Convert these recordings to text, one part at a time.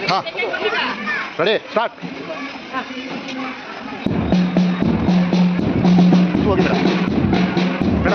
ಹಾಂ ready start. ಹೋಗಿದ್ರ ಬೇಡ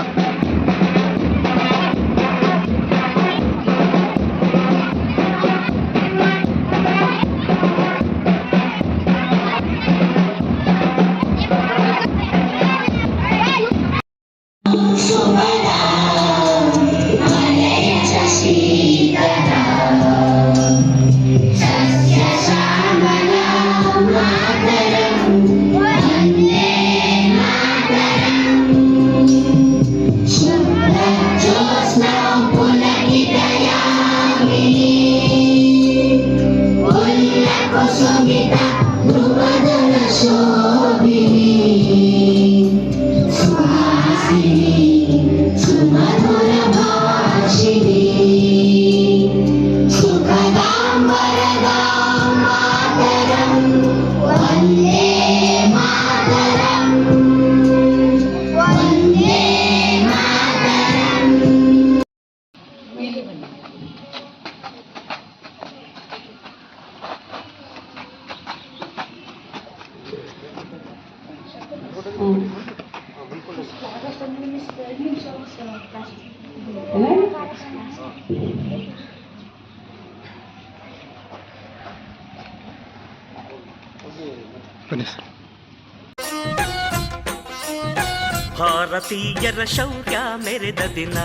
ಭಾರತೀಯರ ಶೌರ್ಯ ಮೆರೆದ ದಿನ,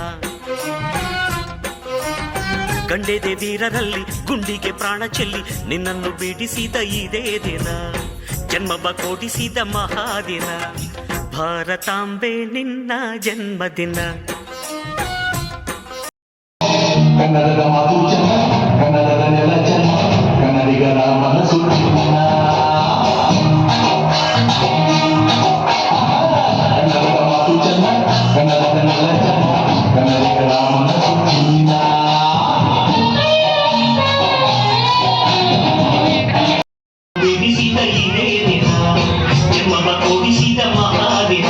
ಗಂಡೆದೆ ವೀರರಲ್ಲಿ ಗುಂಡಿಗೆ ಪ್ರಾಣ ಚೆಲ್ಲಿ ನಿನ್ನನ್ನು ಬಿಡಿಸಿದ ಇದೇ ದಿನ, ಜನ್ಮವ ಕೊಡಿಸಿದ ಮಹಾದಿನ, ಭಾರತಾಂಬೆ ನಿನ್ನ ಜನ್ಮದಿನ. ಕನ್ನಡದ ಮಾತು ಚೆನ್ನ, ಕನ್ನಡದ ನೆಲ ಚೆನ್ನ, ಕನ್ನಡಿಗರ ಮನಸ್ಸು ಚಿನ್ನ. ಕನ್ನಡದ ಮಾತು ಚೆನ್ನ, ಕನ್ನಡದ ನೆಲ ಚೆನ್ನ, ಕನ್ನಡಿಗರ ಮನಸ್ಸು ಚಿನ್ನ. ಬಿಡಿಸಿದ ಇದೇ ದಿನ, ಜನ್ಮವ ಕೊಡಿಸಿದ ಮಹಾದಿನ,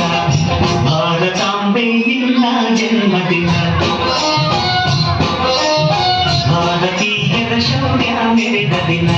ಭಾರತಾಂಬೆ ನಿನ್ನ ಜನ್ಮದಿನ, ಭಾರತೀಯರ ಶೌರ್ಯ ಮೆರೆದ ದಿನ.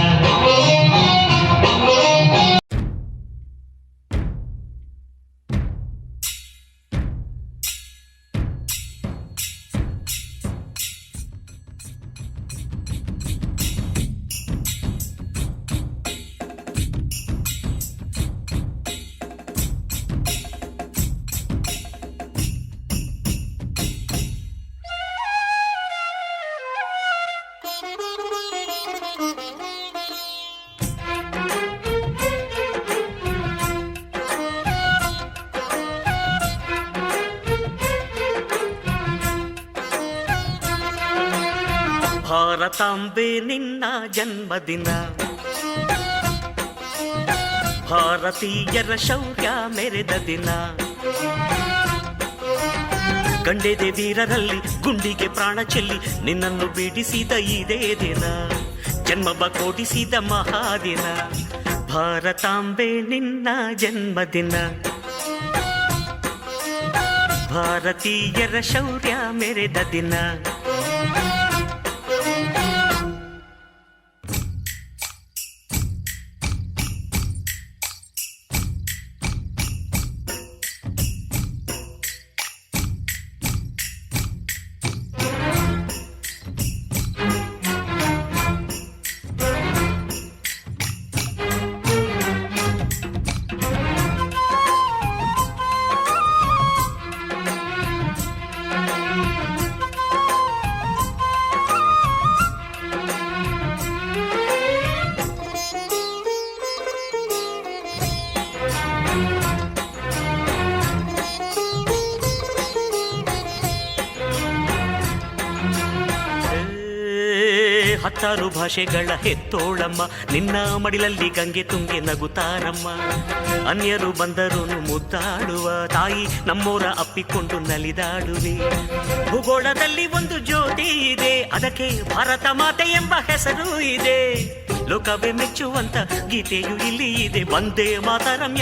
ಭಾರತಾಂಬೆ ನಿನ್ನ ಜನ್ಮದಿನ, ಭಾರತೀಯರ ಶೌರ್ಯ ಮೆರೆದ ದಿನ, ಗಂಡೆದೆ ವೀರರಲ್ಲಿ ಗುಂಡಿಗೆ ಪ್ರಾಣ ಚೆಲ್ಲಿ ನಿನ್ನನ್ನು ಬಿಡಿಸಿದ ಇದೇ ದಿನ, ಜನ್ಮವ ಕೊಡಿಸಿದ ಮಹಾದಿನ, ಭಾರತಾಂಬೆ ನಿನ್ನ ಜನ್ಮದಿನ, ಭಾರತೀಯರ ಶೌರ್ಯ ಮೆರೆದ ದಿನ. ಹತ್ತಾರು ಭಾಷೆಗಳ ಹೆತ್ತೋಳಮ್ಮ, ನಿನ್ನ ಮಡಿಲಲ್ಲಿ ಗಂಗೆ ತುಂಗೆ ನಗುತ್ತಾರಮ್ಮ, ಅನ್ಯರು ಬಂದರು ಮುದ್ದಾಡುವ ತಾಯಿ ನಮ್ಮೋರ ಅಪ್ಪಿಕೊಂಡು ನಲಿದಾಡುವೆ. ಭೂಗೋಳದಲ್ಲಿ ಒಂದು ಜ್ಯೋತಿ ಇದೆ, ಅದಕ್ಕೆ ಭಾರತ ಮಾತೆ ಎಂಬ ಹೆಸರು ಇದೆ, ಲೋಕವೇ ಮೆಚ್ಚುವಂತ ಗೀತೆಯು ಇಲ್ಲಿ ಇದೆ, ವಂದೇ ಮಾತರಂ.